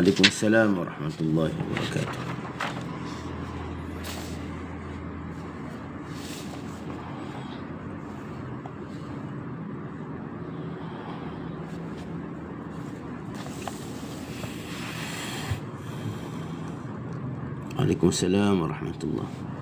Waalaikumsalam warahmatullahi wabarakatuh. Waalaikumsalam warahmatullahi.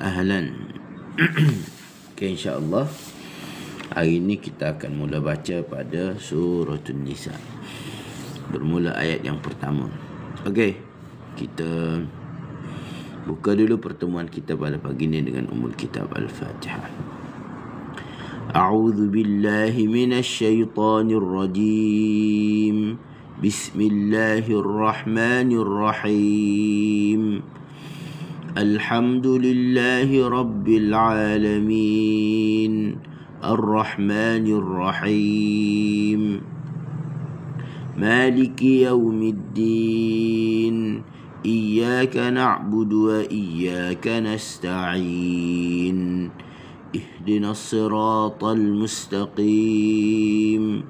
Ahlan. Okay, insyaAllah hari ini kita akan mula baca pada Suratul Nisa, bermula ayat yang pertama. Okay, kita buka dulu pertemuan kita pada pagi ini dengan Ummul Kitab Al-Fatihah. A'udzu billahi minasyaitonir rajim. Bismillahirrahmanirrahim. Alhamdulillahi Rabbil Alamin. Ar-Rahmanir Rahim. Maliki Yawmiddin. Iyyaka na'budu wa iyyaka nasta'in. Ihdinas siratal mustaqim.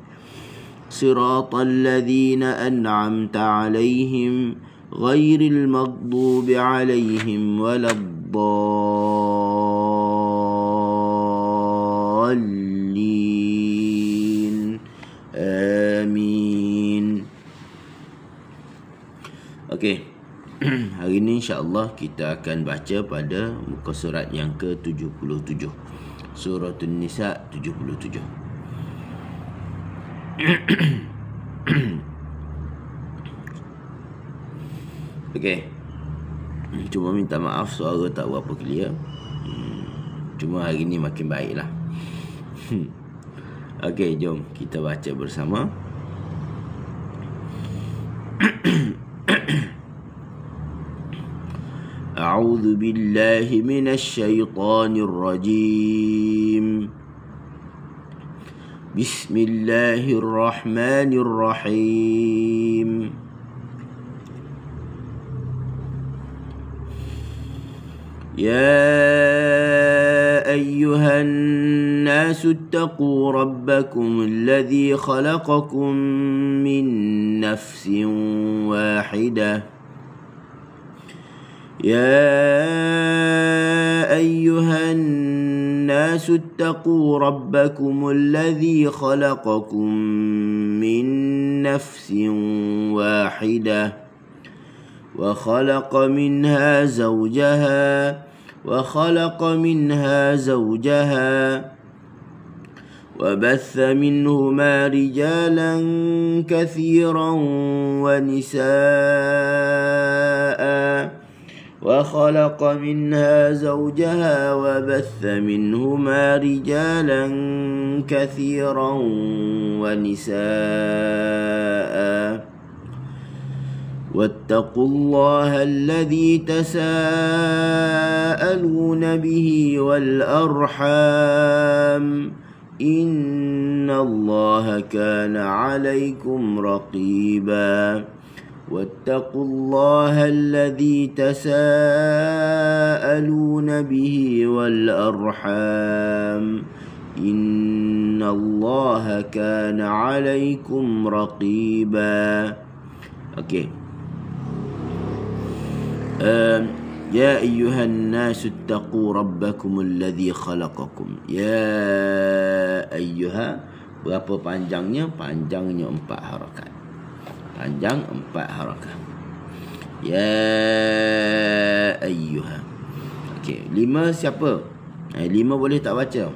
Siratal ladzina an'amta 'alaihim ghairil maghdubi 'alaihim waladdallin. Amin. Okey. Hari ini insya-Allah kita akan baca pada muka surat yang ke-77. Suratul Nisa 77. Okey. Cuma minta maaf suara tak berapa clear. Cuma hari ni makin baiklah. Okey, jom kita baca bersama. A'udzu billahi minasyaitonir rajim. Bismillahirrahmanirrahim. يا أيها الناس اتقوا ربكم الذي خلقكم من نفس واحدة وخلق منها زوجها وبث منهما رجالا كثيرا ونساء واتقوا الله الذي تساءلون به والأرحام إن الله كان عليكم رقيبا واتقوا الله الذي تساءلون به والأرحام إن الله كان عليكم رقيبا. Okay. يا أيها الناس اتقوا ربكم الذي خلقكم. يا أيها, berapa panjangnya? Panjangnya 4 harakat. Panjang 4 harakat. Ya ayyuha. Okey, 5 siapa? 5 boleh tak baca?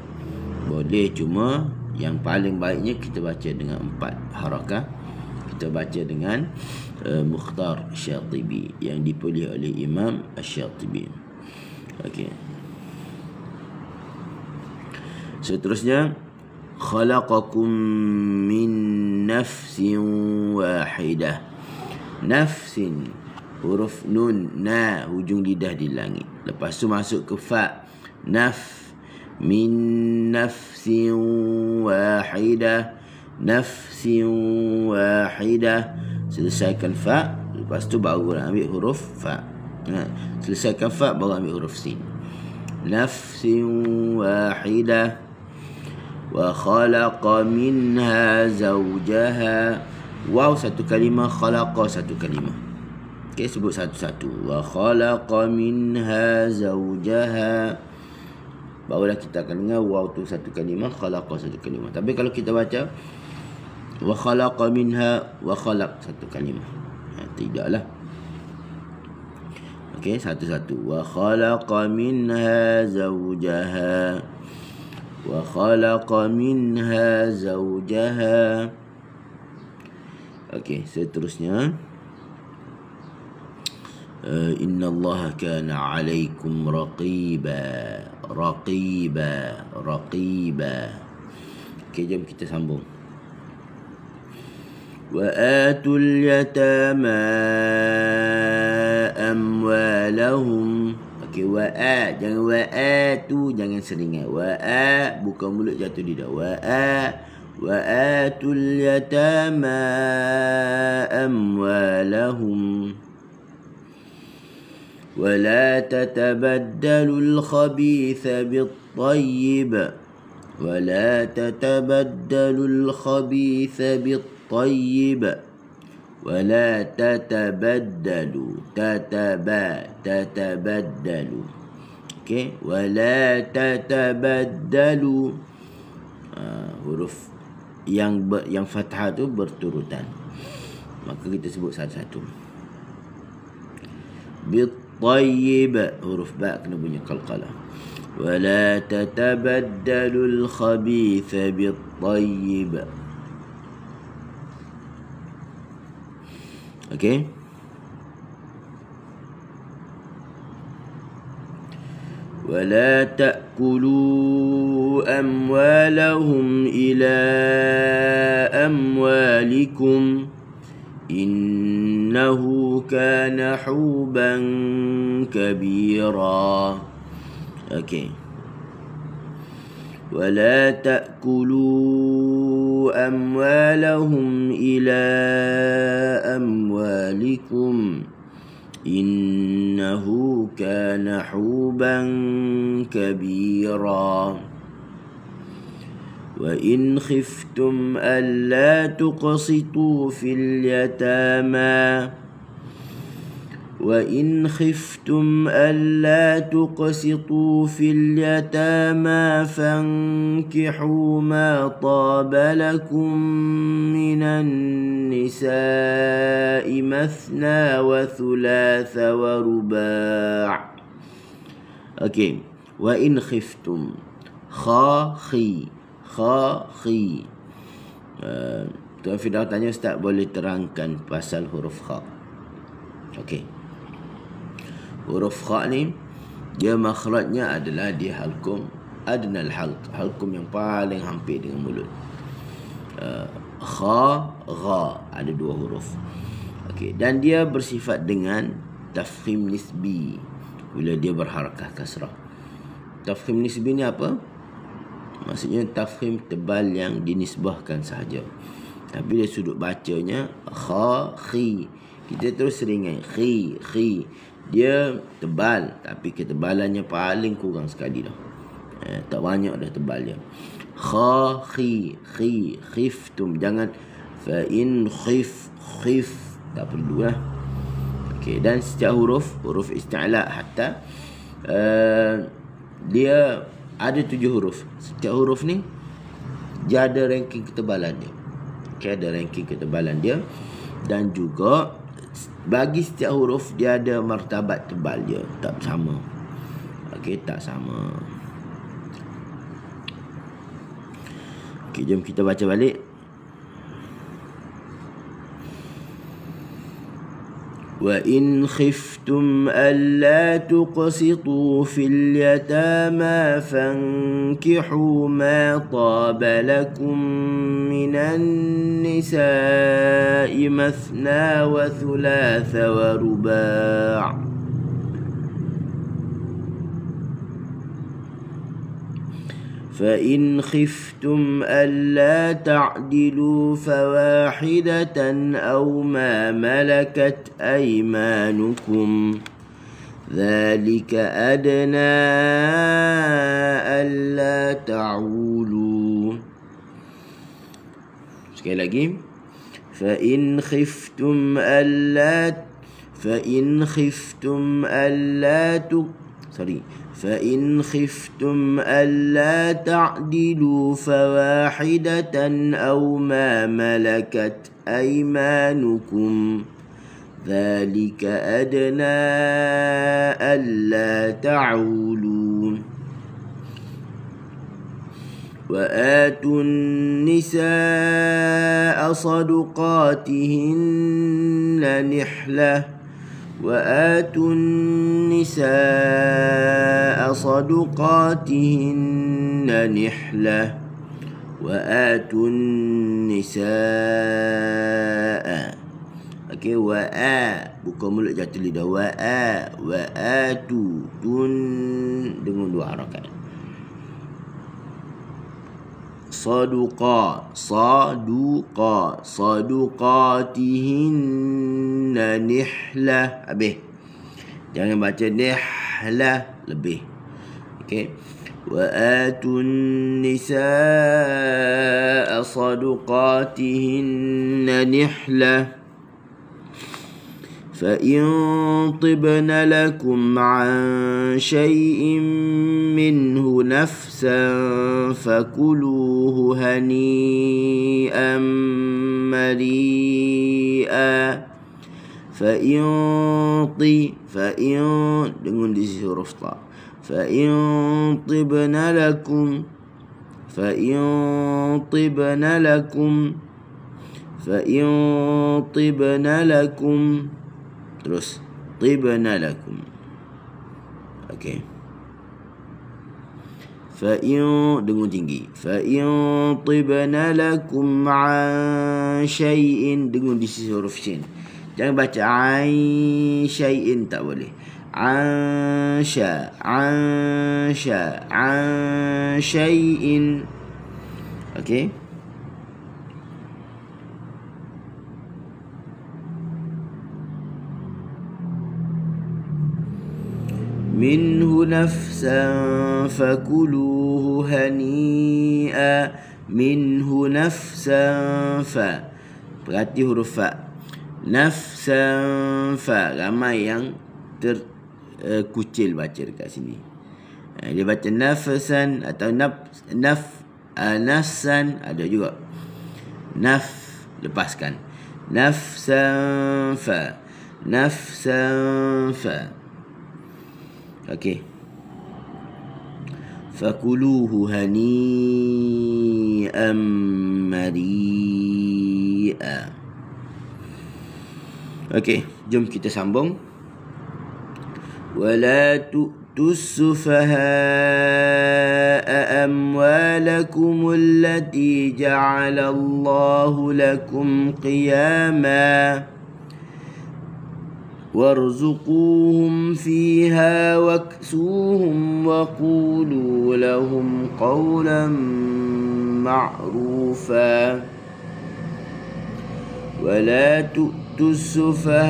Boleh, cuma yang paling baiknya kita baca dengan 4 harakat. Kita baca dengan Mukhtar Syatibi yang dipilih oleh Imam Syatibi. Okey. Seterusnya khalaqakum min nafsin wahidah. Nafsin, huruf nun, na, hujung lidah di langit. Lepas tu masuk ke fa, naf, min nafsin wahidah, nafsin wahidah. Selesaikan fa, lepas tu baru ambil huruf fa. Selesaikan fa, baru ambil huruf sin. Nafsin wahidah. Wa khalaqa minha zawjaha. Waw satu kalimah, khalaqa satu kalimah. Okey, sebut satu-satu. Wa khalaqa minha zawjaha. Barulah kita akan dengar waw tu satu kalimah, khalaqa satu kalimah. Tapi kalau kita baca wa khalaqa minha, wa khalaq satu kalimah, tidaklah. Okey, satu-satu. Wa khalaqa minha zawjaha. Wa khalaqa minha zawjaha. Okey, seterusnya. Innallaha kana 'alaikum raqiba. Raqiba, raqiba. Okey, jom kita sambung. Wa atul yatama amwalahum. Okey, wa a, jangan wa a tu jangan seringat. Wa a, buka mulut jatuh lidah. Wa atul yatama amwalahum. Wa la tatabaddalu al-khabitha bit-tayyib. Wa la tatabaddalu al-khabitha bit-tayyib. Wa la tatabaddalu, tatabaddalu. Okey, wa la tatabaddalu. Huruf yang fathah tu berturutan, maka kita sebut satu-satu. Bit-tayyib, huruf ba kena bunyi qalqalah. Wa la tatabaddalu al-khabitha bit-tayyib. Okey. ولا تأكلوا أموالهم إلى أموالكم إنه كان حوبا كبيرا. أوكي. ولا تأكلوا أموالهم إلى أموالكم إنه كان حوبا كبيرا. وإن خفتم ألا تقسطوا في اليتامى وإن خفتم ألا تقسطوا في اليتامى فانكحوا ما طاب لكم من النساء مثنى وثلاث ورباع. Okay. وإن خفتم خي Tuan Firdaus tanya, Ustaz boleh terangkan pasal huruf kha? Okey. Huruf kha ni dia makhrajnya adalah di halqum adnal halq, halqum yang paling hampir dengan mulut. Kha, gha, ada dua huruf. Okey, dan dia bersifat dengan tafkhim nisbi bila dia berharakah kasrah. Tafkhim nisbi ni apa? Maksudnya tafkhim tebal yang dinisbahkan sahaja, tapi dia sudut bacanya kha, khi. Kita terus seringai khi. Dia tebal, tapi ketebalannya paling kurang sekali dah. Tak banyak dah tebal dia. Kha, khi, khiftum. Jangan fa in khif, tak perlu lah. Okey, dan setiap huruf isti'la hatta dia ada 7 huruf. Setiap huruf ni dia ada ranking ketebalan dia. Okey, ada ranking ketebalan dia, dan juga bagi setiap huruf dia ada martabat tebal dia, tak sama. Okey, tak sama. Okey, jom kita baca balik. وإن خفتم ألا تقسطوا في اليتامى فانكحوا ما طاب لكم من النساء مثنى وثلاث ورباع فإن خفتم ألا تعدلوا فواحدة أو ما ملكت أيمانكم ذلك أدنى ألا تعولوا. Sekali lagi. فإن خفتم ألا تعدلوا فواحدة أو ما ملكت أيمانكم ذلك أدنى ألا تعولوا. وآتوا النساء صدقاتهن نحلة وآتوا النساء okey bukan mulut jatuh lidah wa'atu dengan dua harakat sadaqatihinna nihlah habis. Jangan baca nihlah lebih. Okey. Wa atun nisaa sadaqatihinna nihlah فإن طبن لكم عن شيء منه نفسا فكلوه هنيئا مريئا فإن dengan di sisi huruf ta فإن طبن لكم terus طبن لكم okey dengan tinggi فإن طبن لكم عن شيء dengan di sisi huruf shin. Jangan baca ain syai'in, tak boleh. An syai'in. okey. منه نفسا فكلوه هنيئا منه نفسا perhati huruf fa nafsan fa ramai yang terkucil baca dekat sini. Dia baca nafsan atau nafsan, ada juga lepaskan nafsan fa okey. Fakuluhu hani'an mari'a. Okey, jom kita sambung. Wala tu'tus sufaha'a amwalakum allati ja'ala Allahu lakum qiyama وارزقوهم فيها واكسوهم وقولوا لهم قولا معروفا ولا تؤتوا السفهاء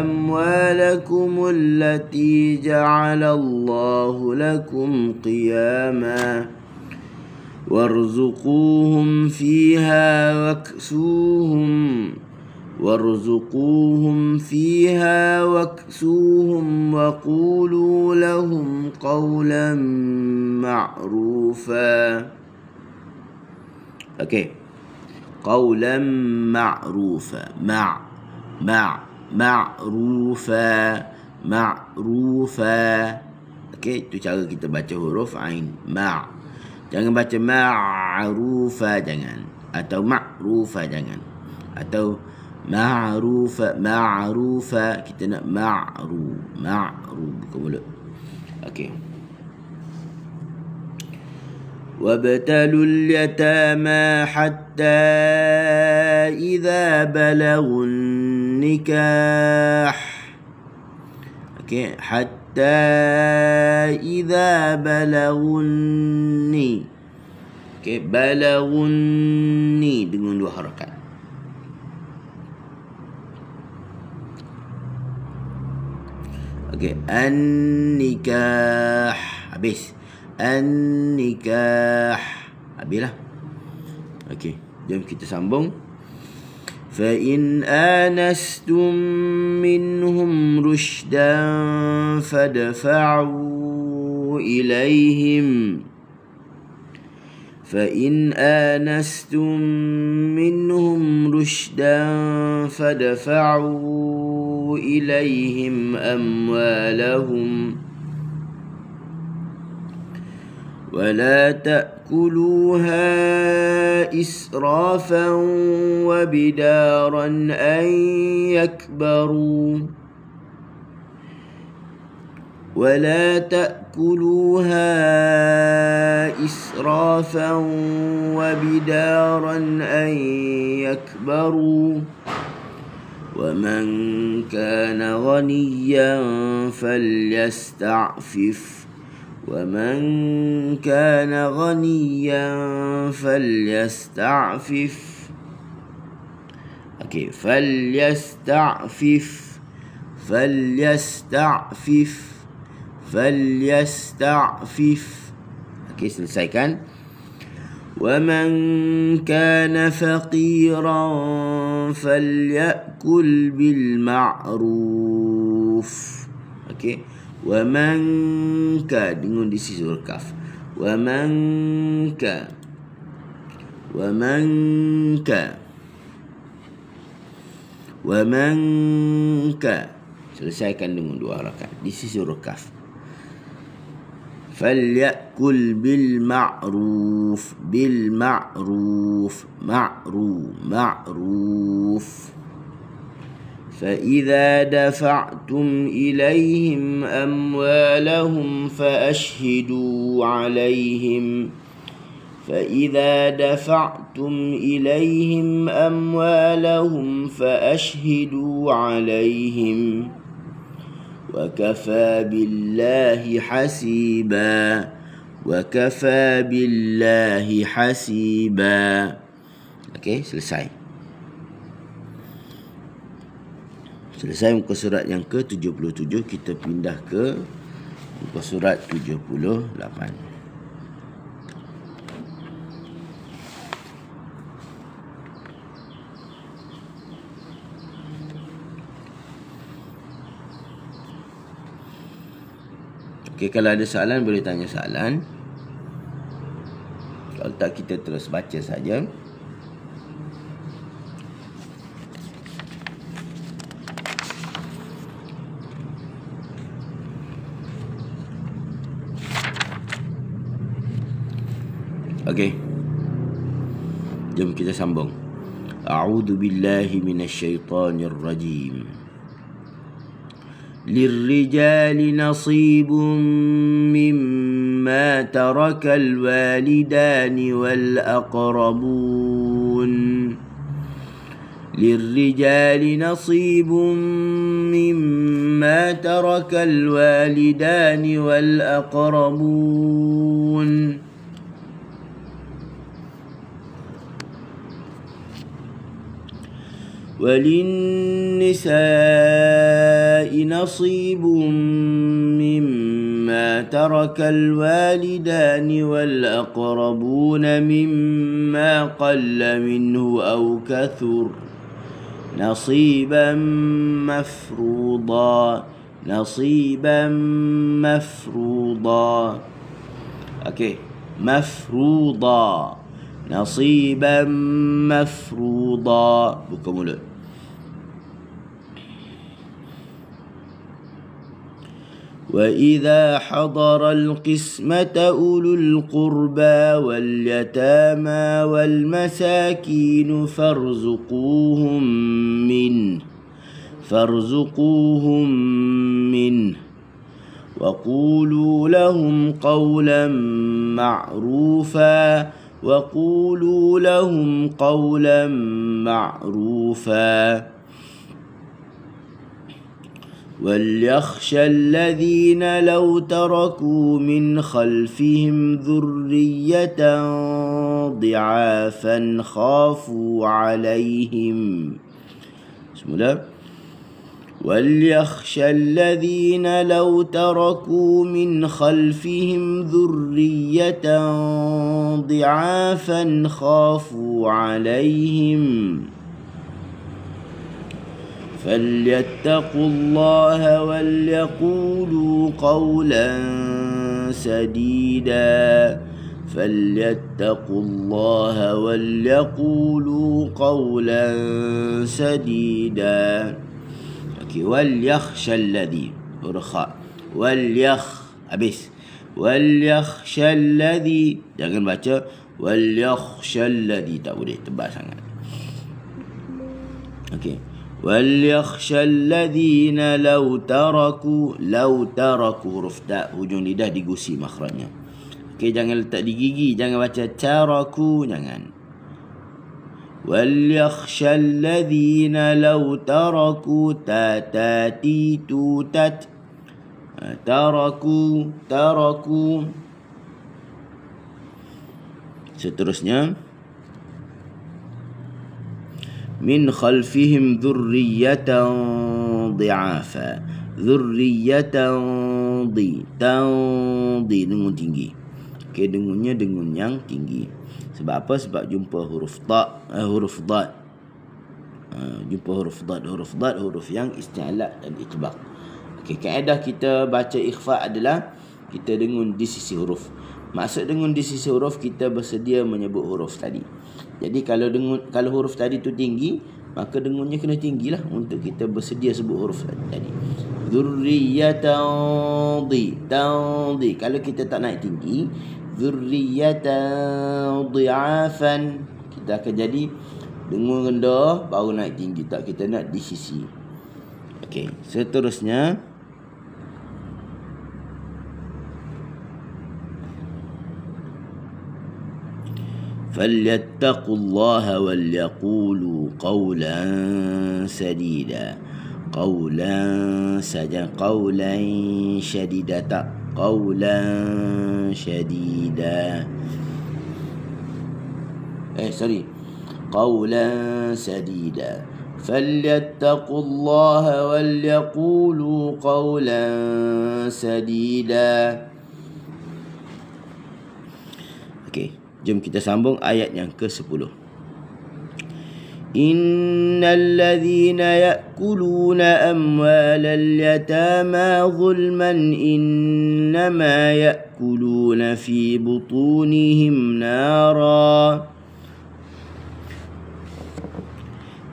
أموالكم التي جعل الله لكم قياما وارزقوهم فيها واكسوهم وقولوا لهم قولا معروفا. okey, قولا معروفا معروفا. okey, itu cara kita baca huruf ain jangan baca ma'rufa, jangan, atau ma'rufa, jangan, atau Ma'rufa, ma'rufa. Kita nak ma'ru, buka mulut. Okey. وابتلوا اليتامى حتى إذا بلغوا النكاح. Okay. حتى إذا بلغوا Okay. بلغوا dengan dua harakat. Okay. An-nikah. Habis. An-nikah. Habislah. Okey, jom kita sambung. Fa in anastum minhum rushdan fadfa'u ilaihim. Fa in anastum minhum rushdan fadfa'u ilaihim amwalahum. ولا تأكلوها إسرافا وبدارا أن يكبروا ولا تأكلوها إسرافا وبدارا أن يكبروا ومن كان غنيا فليستعفف ومن كان غنيا فليستعفف. Okay, فليستعفف. Okay, selesaikan. ومن كان فقيرا فليأكل بالمعروف. Okay. ومن كان dengan di sisi huruf kaf. ومن كان selesaikan dengan dua harakat di sisi huruf kaf. فليأكل بالمعروف. معروف. فإذا دفعتم إليهم أموالهم فأشهدوا عليهم. فإذا دفعتم إليهم أموالهم فأشهدوا عليهم وكفى بالله حسيبا. Okey, selesai. Selesai muka surat yang ke-77, kita pindah ke muka surat 78. Okey, kalau ada soalan boleh tanya soalan. Kalau tak, kita terus baca saja. Okey. Jom kita sambung. A'udzu billahi minasyaitonir rajim. Lirrijali nasibun mimma tarakal walidani wal aqrabun. للرجال نصيب مما ترك الوالدان والأقربون وللنساء نصيب مما ترك الوالدان والأقربون مما قل منه أو كثر نصيبا مفروضا Okay, مفروضا نصيبا مفروضا. Buka mulut. وإذا حضر القسمة أولو القربى واليتامى والمساكين فارزقوهم منه وقولوا لهم قولا معروفا وليخشى الذين لو تركوا من خلفهم ذرية ضعافا خافوا عليهم. بسم الله. وليخشى الذين لو تركوا من خلفهم ذرية ضعافا خافوا عليهم فليتقوا الله وليقولوا قولا سديدا. وليخشى الذي وليخشى الذي, jangan baca وليخشى الذي, tak boleh, tebal sangat. Okey. وليخشى الذين لو تركوا huruf ta, hujung lidah digusi makhrajnya. Okey, jangan letak di gigi, jangan baca taraku, jangan. وليخشى الذين لو تركوا تركوا. Seterusnya min khalfihim dhurriyatan dhi'afa. Dhurriyatan dengun tinggi. Okey, dengunnya dengun yang tinggi. Sebab apa? Sebab jumpa huruf dad. Jumpa huruf dad, huruf yang isti'la dan itbaq. Okey, kaedah kita baca ikhfa adalah kita dengun di sisi huruf. Maksud dengun di sisi huruf, kita bersedia menyebut huruf tadi. Jadi kalau huruf tadi tu tinggi, maka dengunnya kena tinggilah untuk kita bersedia sebut huruf tadi. Dzurriyyatan di. Kalau kita tak naik tinggi, dzurriyyatan dhi'afan, kita akan jadi dengung rendah baru naik tinggi. Tak, kita nak di sisi. Okey, seterusnya فليتقوا الله وليقولوا قولا سديدا. قولا saja, قولا شديدا tak, قولا شديدا. قولا سديدا. فليتقوا الله وليقولوا قولا سديدا. Okey, jom kita sambung ayat yang ke-10. Innal ladzina ya'kuluna amwalal yatama zulman innama ya'kuluna fi butunihim nara.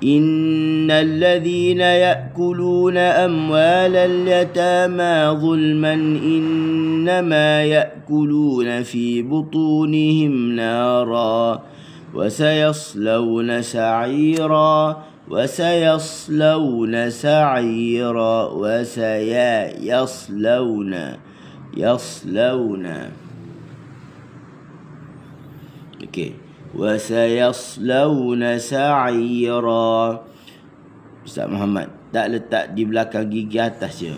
إن الذين يأكلون أموال اليتامى ظلما إنما يأكلون في بطونهم نارا وسيصلون سعيرا. Okay. وَسَيَصْلَوْنَ سَعِيرًا. Ustaz Muhammad, tak letak di belakang gigi atas je,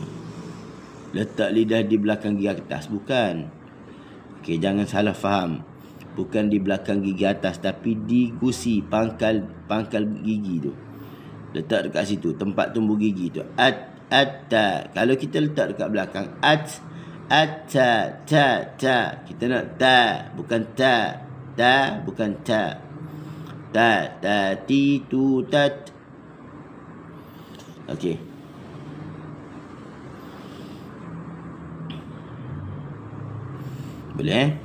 letak lidah di belakang gigi atas, bukan. Okey, jangan salah faham. Bukan di belakang gigi atas, tapi di gusi pangkal gigi tu. Letak dekat situ, tempat tumbuh gigi tu. Atta. Kalau kita letak dekat belakang atta, ta. Kita nak ta, bukan ta. Ta, bukan ta. Ta, ti, tu, tat. Okey. Boleh?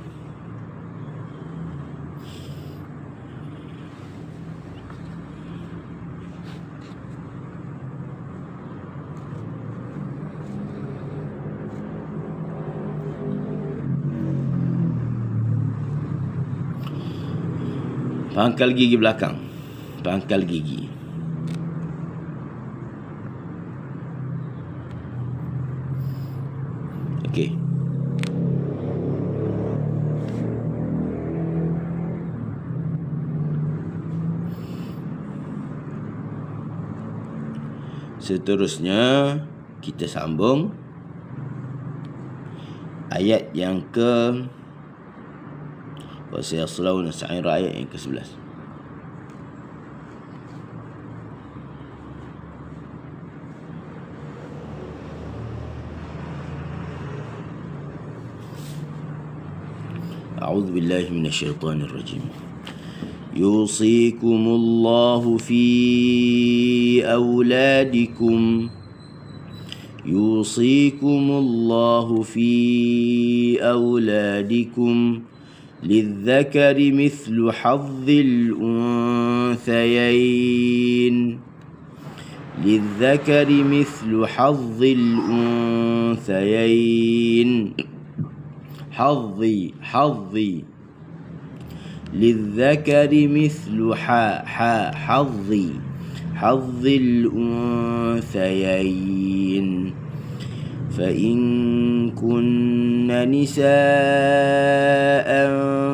Pangkal gigi belakang. Pangkal gigi. Okey. Seterusnya kita sambung ayat yang ke wasayaslawna sa'ira, ayat yang ke-11. A'udzu billahi minasyaitonir rajim. Yusikumullahu fi auladikum. Yusikumullahu fi auladikum lidzakari mithlu hazzil unthayain. Lidzakari mithlu hazzil unthayain. حظي للذكر مثل حظ الأنثيين فإن كن نساء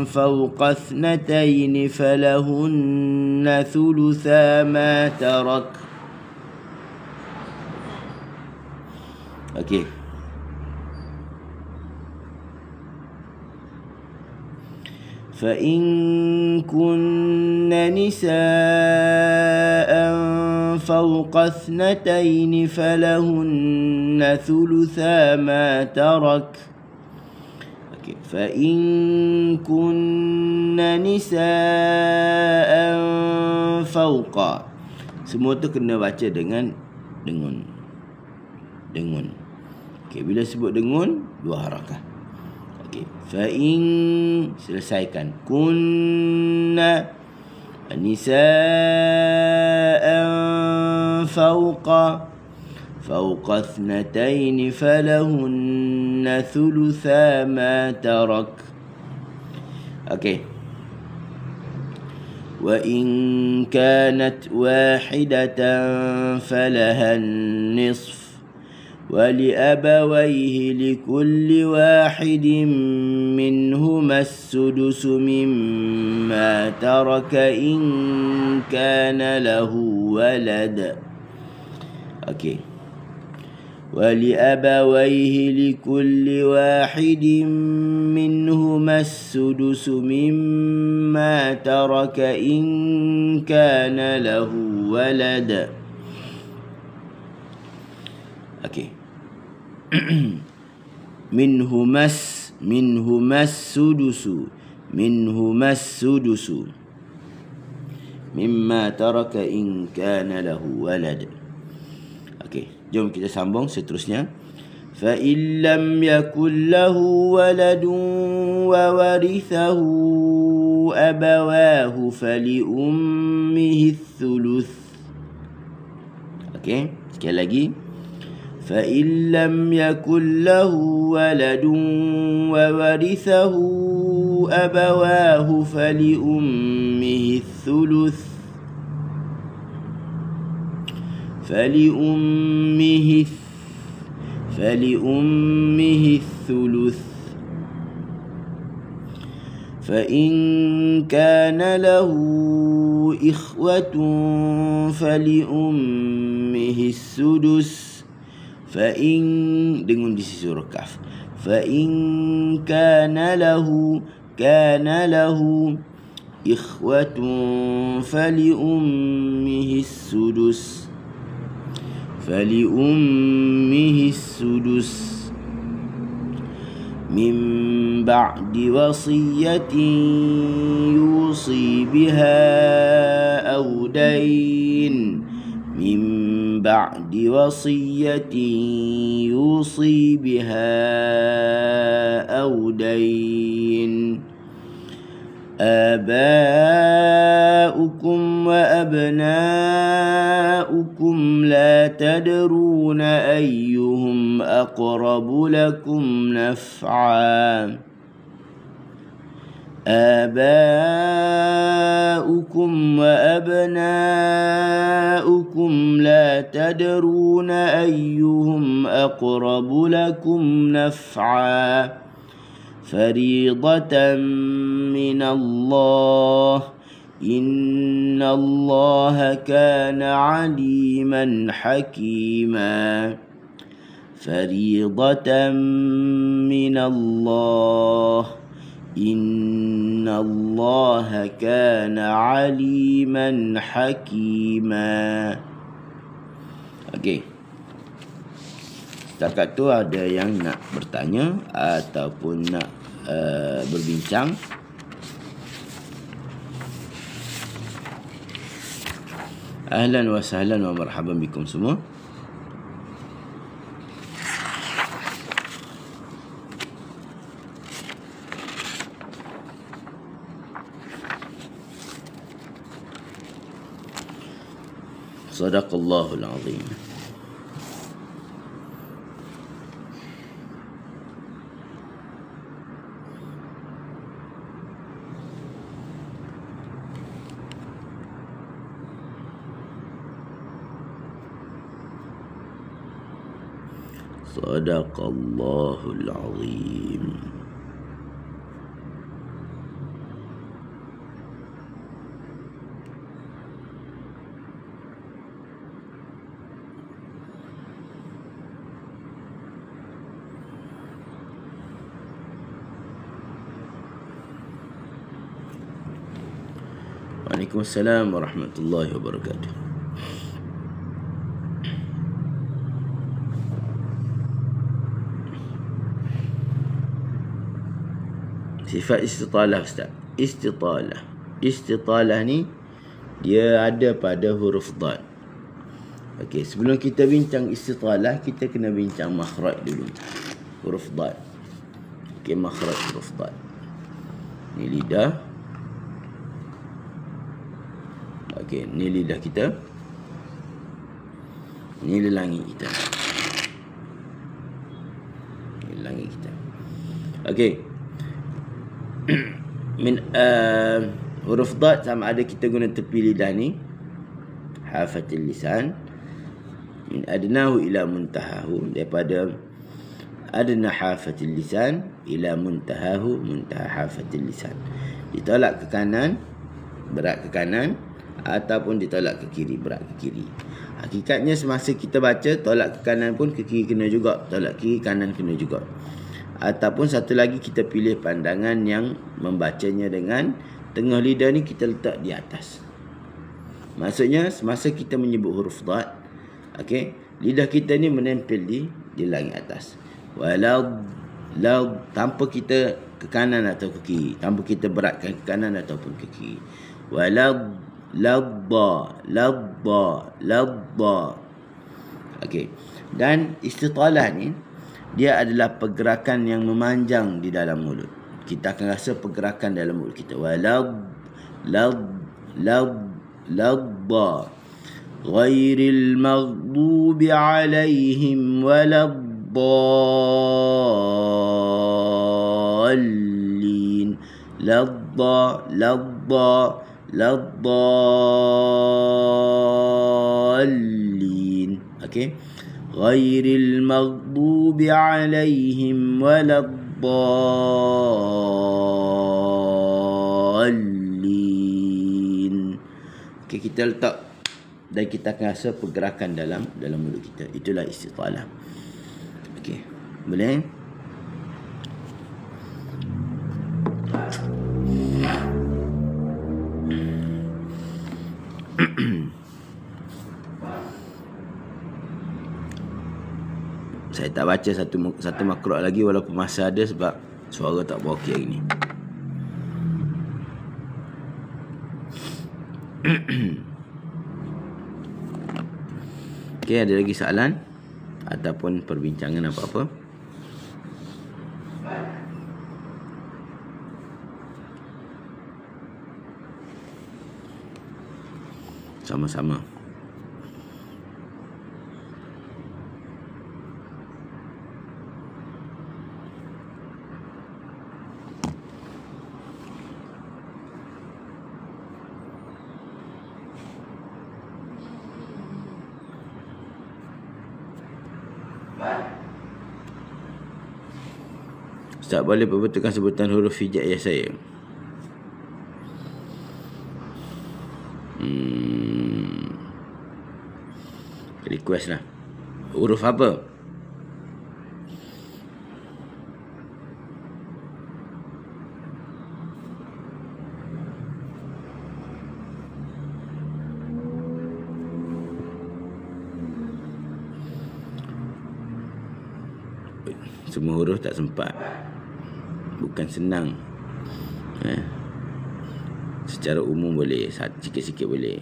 فوق اثنتين فلهن ثلثا ما ترك. Okey. فإن كن نساء فوق اثنتين فلهن ثلثا ما ترك. فإن كن نساء فوق, semua tu kena baca dengan dengun. Okey, bila sebut dengun, dua harakah. Fa'in, selesaikan. Kunna nisa'an fawqa ithnatayn falahunna thulutha ma tarak. Okey. Wa in kanat wahidatan falaha an-nisf ولأبويه لكل واحد منهما السدس مما ترك إن كان له ولد. أوكي. ولأبويه لكل واحد منهما السدس مما ترك إن كان له ولد. Okey. minhumas sudusu mimma taraka in kana lahu walad. Okey, jom kita sambung seterusnya. Fa illam yakul lahu waladun wa warithahu abawahu fali ummihi thuluth. Okey, sekali lagi. فإن لم يكن له ولد وورثه أبواه فلأمه الثلث. فإن كان له إخوة فلأمه السدس. فإن, dengan di sisi huruf kaf. فإن كان له إخوة فلأمه السدس من بعد وصية يوصي بها أو دين. من بعد وصية يوصي بها أو دين. آباؤكم وأبناؤكم لا تدرون أيهم أقرب لكم نفعا. آباؤكم وأبناؤكم لا تدرون أيهم أقرب لكم نفعا فريضة من الله إن الله كان عليما حكيما فريضة من الله إن الله كان عليما حكيما. Okey. Setakat tu ada yang nak bertanya ataupun nak berbincang? Ahlan wa sahlan wa marhaban bikum semua. Sadaqallahul azim. Sadaqallahul azim. Waalaikumsalam warahmatullahi wabarakatuh. Sifat istitalah Ustaz. Istitalah ni dia ada pada huruf dad. Okey, sebelum kita bincang istitalah, kita kena bincang makhraj dulu. Huruf dad. Okey, makhraj huruf dad. Ni lidah. Okey, ni lidah kita. Ni lelangi kita. Ni lelangi kita. Okey. Huruf dad sama ada kita guna tepi lidah ni, hafatil lisan, min adnahu ila muntahahu, daripada adna hafatil lisan ila muntahahu, muntaha hafatil lisan. Ditolak ke kanan, berat ke kanan, ataupun ditolak ke kiri, berat ke kiri. Hakikatnya semasa kita baca, tolak ke kanan pun ke kiri kena juga, tolak kiri kanan kena juga. Ataupun satu lagi, kita pilih pandangan yang membacanya dengan tengah lidah ni kita letak di atas. Maksudnya semasa kita menyebut huruf dad, okey, lidah kita ni menempel di langit atas. Walau tanpa kita ke kanan atau ke kiri, tanpa kita beratkan ke kanan ataupun ke kiri. Walau labba. Okey. Dan istitalah ni dia adalah pergerakan yang memanjang di dalam mulut. Kita akan rasa pergerakan dalam mulut kita. Labba. Ghairil maghdubi alaihim waladdallin. Laddallin. Okey. Ghairil maghdubi alaihim waladdallin. Okey, kita letak dan kita akan rasa pergerakan dalam mulut kita. Itulah istitalah. Okey, boleh? Saya tak baca satu makhraj lagi walaupun masa ada, sebab suara tak berokey hari ni. Okey, ada lagi soalan ataupun perbincangan apa-apa? Sama-sama. Ustaz, boleh perbetulkan sebutan huruf hijaiyah saya? Request lah. Huruf apa? Semua huruf tak sempat. Bukan senang. Secara umum boleh, sikit-sikit boleh.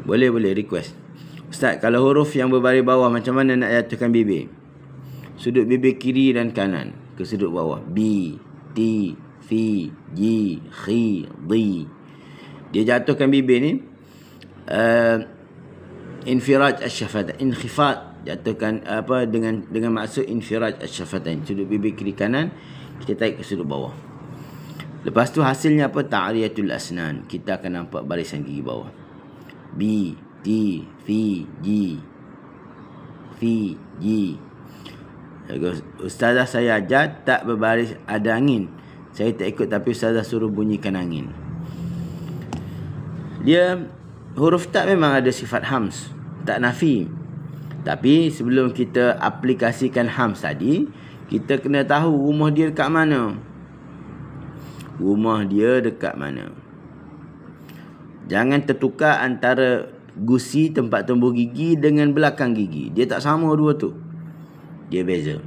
Boleh request. Ustaz, kalau huruf yang berbaris bawah macam mana nak jatuhkan bibir? Sudut bibir kiri dan kanan ke sudut bawah. B, T, F, G, H, D. Dia jatuhkan bibir ni infiraj asy-syafatain, inkhifad, jatuhkan dengan maksud infiraj asy-syafatain, sudut bibir kiri kanan kita tarik ke sudut bawah. Lepas tu hasilnya apa? Ta'riyatul asnan. Kita akan nampak barisan gigi bawah. B, T, F, G, F, G. Ustazah saya ajar tak berbaris ada angin. Saya tak ikut, tapi ustazah suruh bunyikan angin. Dia huruf tak memang ada sifat hams, tak nafi. Tapi sebelum kita aplikasikan hams tadi, kita kena tahu rumah dia dekat mana. Rumah dia dekat mana. Jangan tertukar antara gusi tempat tumbuh gigi dengan belakang gigi. Dia tak sama dua tu. Dia beza.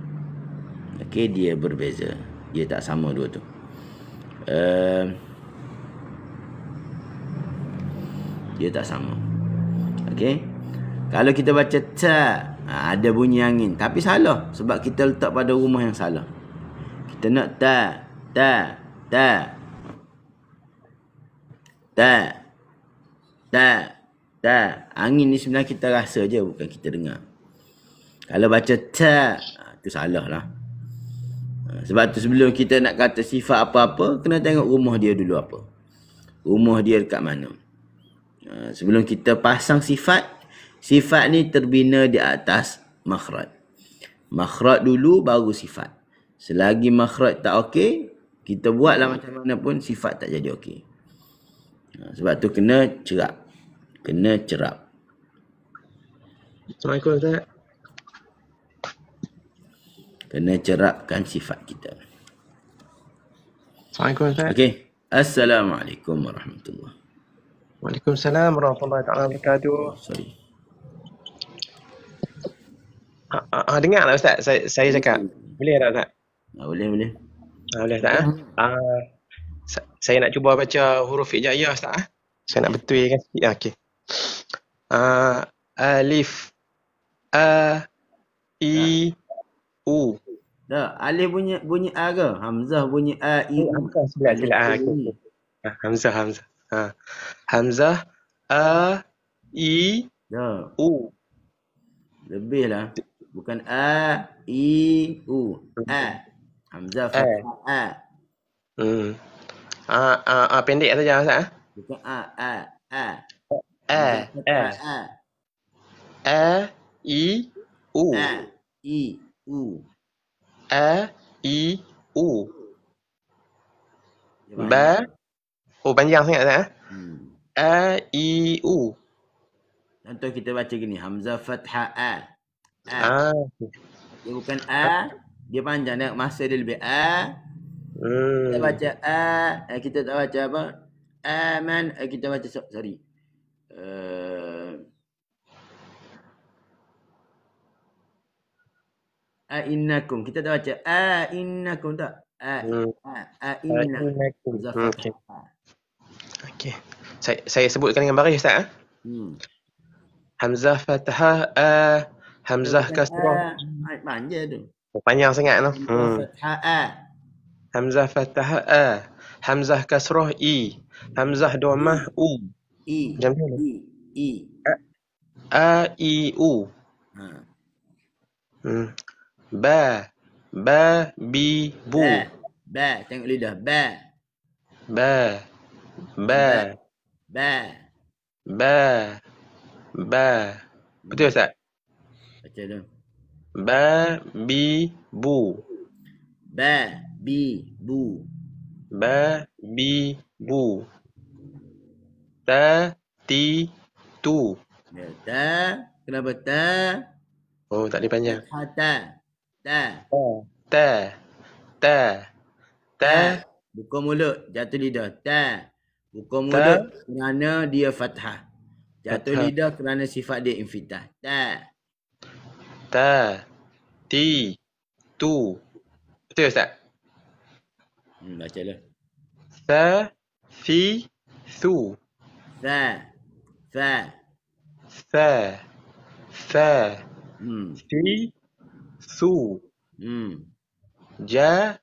Okey, dia berbeza. Dia tak sama dua tu. Dia tak sama. Okey. Kalau kita baca ta, ada bunyi angin, tapi salah sebab kita letak pada rumah yang salah. Kita nak ta. Angin ni sebenarnya kita rasa je, bukan kita dengar. Kalau baca ta, tu salah lah. Sebab tu sebelum kita nak kata sifat apa-apa, kena tengok rumah dia dulu apa. Rumah dia dekat mana. Sebelum kita pasang sifat ni terbina di atas makhraj. Makhraj dulu baru sifat. Selagi makhraj tak okey, kita buatlah macam mana pun sifat tak jadi okey. Sebab tu kena cerap. Assalamualaikum Ustaz. Kena cerapkan sifat kita. Assalamualaikum Ustaz. Okey. Assalamualaikum warahmatullahi. Waalaikumsalam warahmatullahi taala wabarakatuh. Sorry. Dengar tak Ustaz? Saya cakap. Boleh tak Ustaz? Boleh. Boleh tak? Saya nak cuba baca huruf hijaiyah Ustaz. Saya nak betulkan sikit. Okey. Alif, A, I, U. Dah, alif bunyi A ke? Hamzah bunyi A, I, U. Hamzah sila. Hamzah. Hamzah, A, I, U. Lebih lah. Bukan A, I, U. A. Hamzah fathah A. Pendek saja Ustaz. Bukan A. A, I, U. A, I, U. A, I, U. Ba. Oh, panjang sangat Ustaz. A, I, U. Contoh kita baca gini. Hamzah fathah A. Dia bukan A. Dia panjang. Masa dia lebih A. Kita baca A. Kita tak baca apa? Aman. Kita baca sorry. Innakum. Kita tak baca innakum tak? Innakum. Okey. Saya sebutkan dengan baris Ustaz. Hamzah fathah A, hamzah kasrah. Panjang tu. Panjang sangat tu. Fathah A. Hamzah fathah A, hamzah kasrah I, hamzah dhammah U. Macam mana? A, I, U. Babi, bu. Ba. Tengok lidah. Ba. Ba. Ba. Ba. Ba. Betul Ustaz? Baca tu. Babi, bu. Babi. Bu. Babi, bu. Ti, tu. Ya, ta. Kenapa ta? Oh, tak boleh panjang. Fathah ta. Ta. Ta. Ta. Ta. Ta. Buka mulut. Jatuh lidah. Ta. Buka Ta. mulut kerana dia fathah. Jatuh Fathah. lidah kerana sifat dia infitah. Ta. Ta. Ti. Tu. Betul Ustaz? Baca lah. Sa. Fi. Thu. Fa. Fa. Fa. Fa. Fi. Thu. Ja.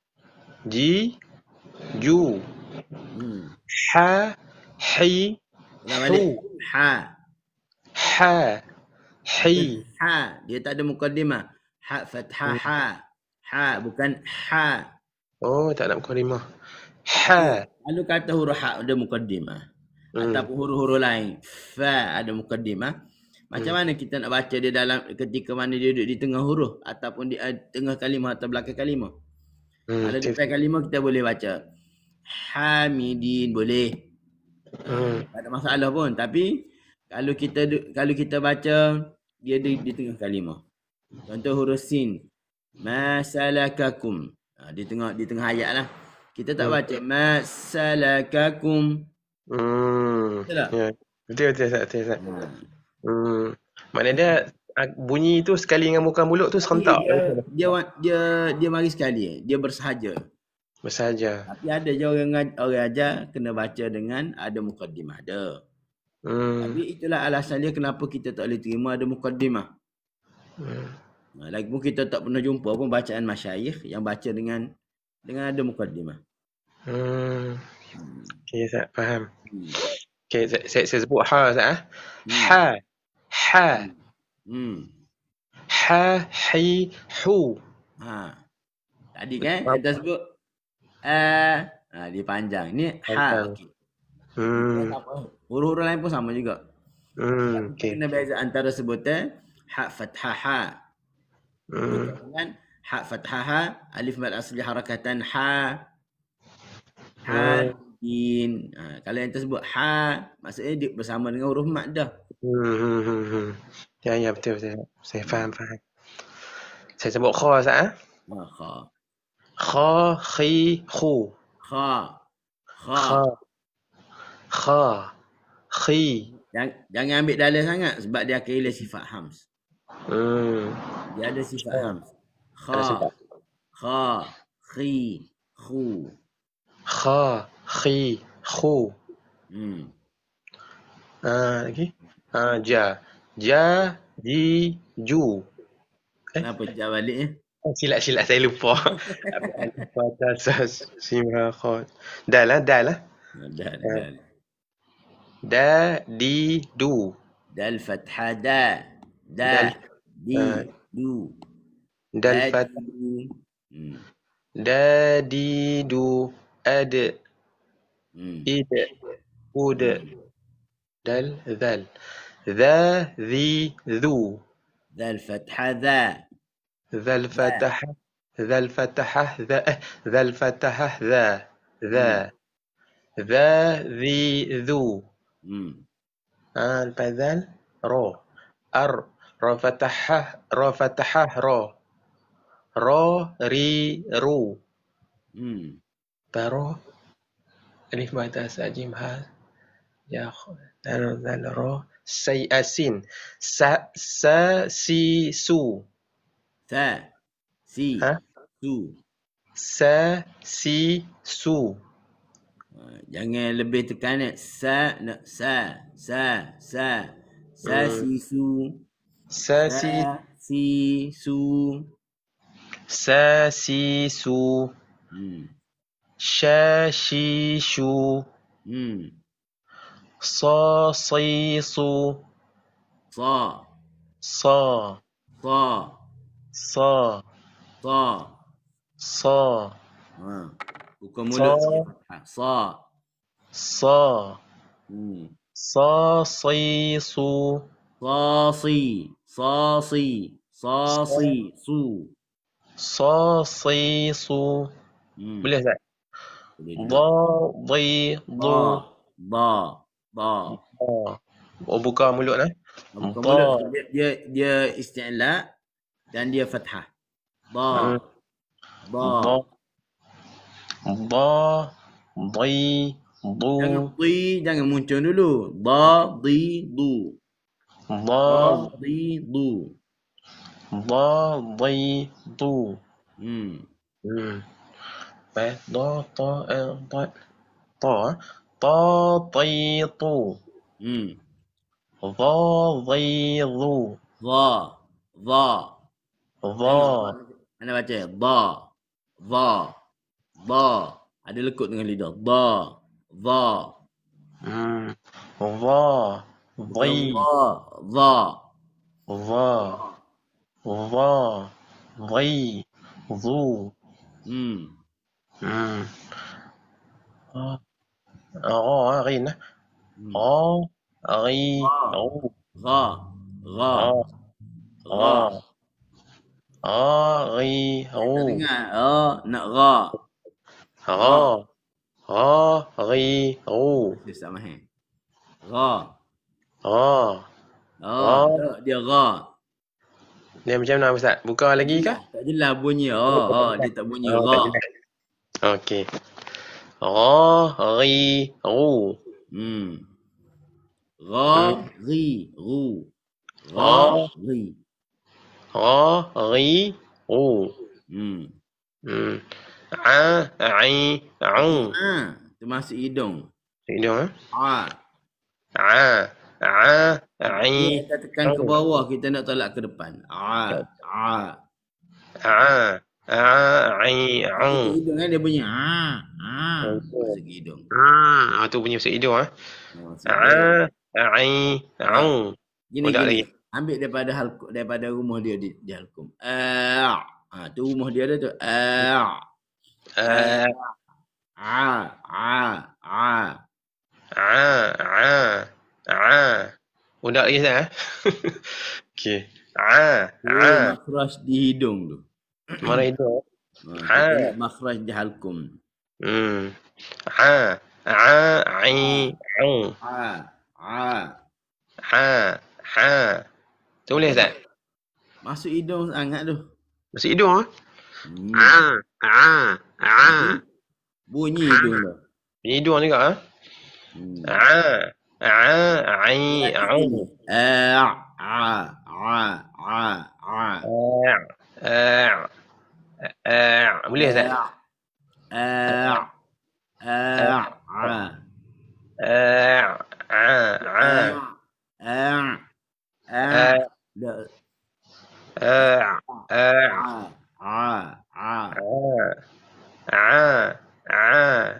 Ji. Ju. Ha. Hi. Ulang balik. Ha. Ha. Hi. Ha. Dia tak ada mukaddimah. Ha fathah ha. Ha bukan ha. Oh, tak nak mukadimah. Ha. Lalu kata huruf ha ada mukaddimah. Ataupun huruf-huruf lain. Fa ada mukaddimah. Macam mana kita nak baca dia dalam ketika mana dia duduk di tengah huruf ataupun di tengah kalimah atau belakang kalimah. Kalau di belakang kalimah kita boleh baca Hamidin boleh. Tak ada masalah pun, tapi kalau kita baca dia di tengah kalimah. Contoh huruf sin. Masalakakum. Di tengah ayat lah. Kita tak baca masalakakum. Betul tak? Ya. Betul. Maknanya dia bunyi tu sekali dengan buka mulut tu serentak. Dia mari sekali. Dia bersahaja. Tapi ada je orang ajar kena baca dengan ada mukaddimah ada. Tapi itulah alasan dia kenapa kita tak boleh terima ada mukaddimah. Lagipun kita tak pernah jumpa pun bacaan masyayikh yang baca dengan ada mukaddimah. Okey, Ustaz faham. Okey, saya sebut ha Ustaz. Ha. Ha, hi, hu. Tadi kan kita sebut dia panjang. Ni ha. Okey. Huruf-huruf lain pun sama juga. Okey. Kena beza antara sebutan ha fathah ha. Dengan ha fathah ha, alif mad asli harakatan ha. Din. Kalau yang tersebut ha, maksudnya dia bersama dengan huruf mad dah. Ya, betul. Saya faham. Saya sebut kha Ustaz. Kha. Kha, khi, khu. Kha. Khi. Jangan ambil dalil sangat sebab dia akan hilang sifat hams. Dia ada sifat hams. Kha. Khi, khu. Kha, khi, khu. Lagi. Ja, ji, ju. Kenapa ja balik ya? Silap saya lupa. Asas simha kha. Dal. Dal. Da, di, du. Dal fathah da. Da, di, du. Dal fathah. Da, di, du. Ad. Id. Ud. Dal, dhal. Dha, dhi, dhu. Dal fathah da. ذا الفتح ذا الفتح ذا ذي ذو البذل رو رو فتح رو ري رو ترو ألف مد أساجيم ها يا ذل رو سين سا سي سو Si. Su. Sa, si, su. Jangan lebih tekan sa. Sa, si, su. Sa, si, su. Sa, si, su. Sha, shi, shu. Sa, si, su. Sa. Sa. Sa. Sa. Ha. Buka Sa. mulut sikit fathah. Sa. Sa. Hmm. Sa. Si. Su. Sa si. Sa si. Sa Sa. si. Su. Sa. Si. Su. Hmm. Boleh tak? Boleh juga. Da. Di. Du. Da. Da. Da. Da. Oh, buka mulut eh. Buka Da. mulut. Dia isti'la dan dia fathah. Da. Hmm. Da. Da. Da. Di. Du. Jangan ti, jangan muncul dulu. Da, di, du. Da, Da. di, du. Da. Di. Du. Hmm. Hmm. Baik. Da. Ta. Ta. Ta. Ta. Ti. Tu. Hmm. Da. Di. Du. Za. Za. Tengok Da. mana baca. Da. Za. Da. Ada lekuk dengan lidah. Da. Za. Hmm. Da. Bukan Di. za. Za. Da. Da. Di. Du. Hmm. Hmm. Oh, rin eh. Hmm. Oh, ri. Za. Oh. Za. Za. Oh. Za. Oh. Oh, ri. Tak Oh. dengar. Oh, nak ra. Ra. Oh. Oh, ri. Oh. Masih tak mahir. Ra. Oh. Oh, Oh. tak dia ra. Dia macam mana Ustaz? Buka Tak lagi kah? jelas, tak jelas bunyi. Oh, Oh, tak oh, jelas. dia tak bunyi Oh, ra. tak jelas. Okey. Oh, ri. Oh. Hmm. Ra, Hmm. ri, ru. Ra, Oh. ri. Oh, ri. Oh. Hmm. Hmm. Ai. Au. Itu masuk hidung. Hidung eh? A. Dia Ai. kita tekan ke bawah, kita nak tolak ke depan. A. Ai. Dia tutup Au. hidung kan, dia bunyi Okey. masuk ke hidung. Tu bunyi masuk hidung ah. Masuk hidung. Ai. Ya. Au. Gini, Oh, tak gini. lagi. Ambil daripada rumah dia di halkum. Tu rumah dia ada tu. Ah. Oh, tak lagi Ustaz eh. Okey. Tu makhraj di hidung tu. Mana hidung? Kita nak makhraj di halkum. Hmm. Ai. Au. Tu boleh Ustaz? Masuk hidung sangat tu. Masuk hidung ah. Bunyi hidung tu. Hidung juga ah. Ai. Au. Boleh Ustaz?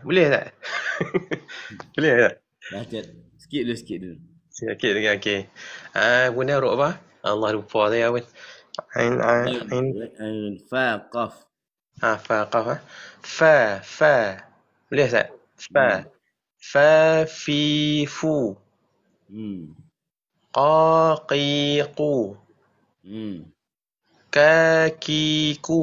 Boleh tak? Boleh tak? Baca sikit dulu. Sikit lagi okey. Guna huruf apa? Allah lupa saya pun. Ain. Fa, qaf. Fa qaf ah. Fa. Boleh tak? Fa. Fa fi fu. Qaqiqu. Kakiku.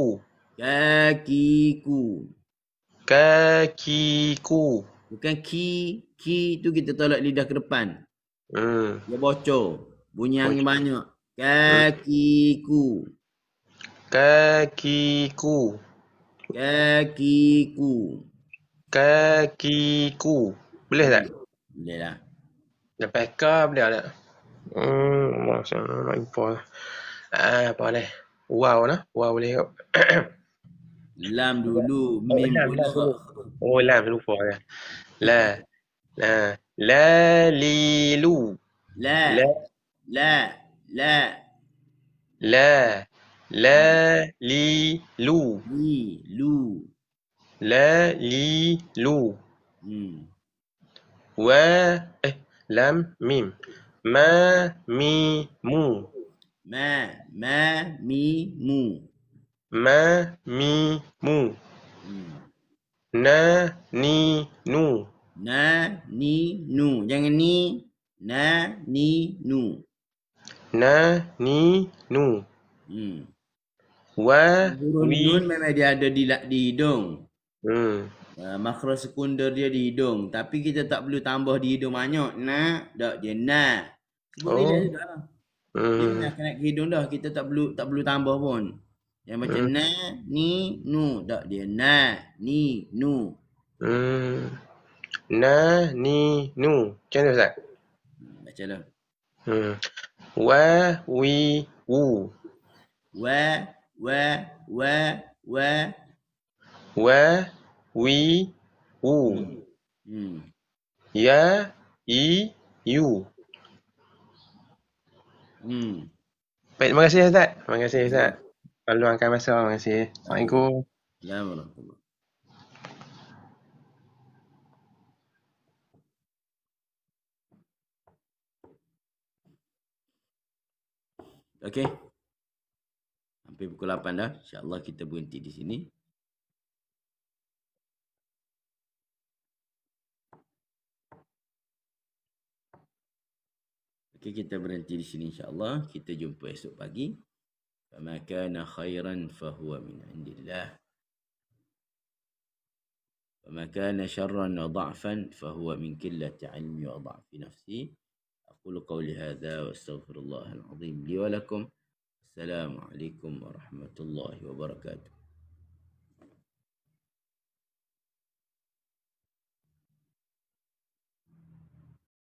Kakiku. Bukan ki tu kita tolak lidah ke depan. Dia bocor. Bunyi angin banyak. Kakiku. Boleh tak? Boleh lah. Lepas ka boleh tak? Maksudnya nak import. Apa ni? Wow nah. Wow boleh kau. Lam dulu, mim pula. Oh, lam lupa ya. La lilu. La. Lilu. La lilu. Lam mim. Ma mi mu. Ma mi mu. Ma, mi, mu. Na, ni, nu. Na, ni, nu. Jangan ni. Na, ni, nu. Na, ni, nu. Hmm. Wa, Huruf wi. nun memang dia ada di hidung. Hmm. Makhraj sekunder dia di hidung. Tapi kita tak perlu tambah di hidung banyak. Na, tak dia na. Sebut relax Oh. juga lah. Dia Hmm. memang kena ke hidung dah. Kita tak perlu tambah pun. Yang macam na, ni, nu. Tak dia na, ni, nu. Hmm. Na, ni, nu. Macam mana Ustaz? Baca lah. Wa, wi, wu. Wa, wa, wa, wa. Wa, wi, wu. Hmm. Ya, i, yu. Baik, terima kasih Ustaz. Terima kasih Ustaz. Meluangkan masa. Terima kasih. Assalamualaikum. Assalamualaikum. Okey. Hampir pukul 8 dah. InsyaAllah kita berhenti di sini. Okey, kita berhenti di sini insyaAllah. Kita jumpa esok pagi. فَمَا كَانَ خَيْرًا فَهُوَ مِنْ عِنْدِ اللَّهِ وَمَا كَانَ شَرًّا وَضَعْفًا فَهُوَ مِنْ قِلَّةِ عِلْمِي وَضَعْفِ نَفْسِي أقول قولي هذا وأستغفر الله العظيم لي ولكم. السلام عليكم ورحمة الله وبركاته.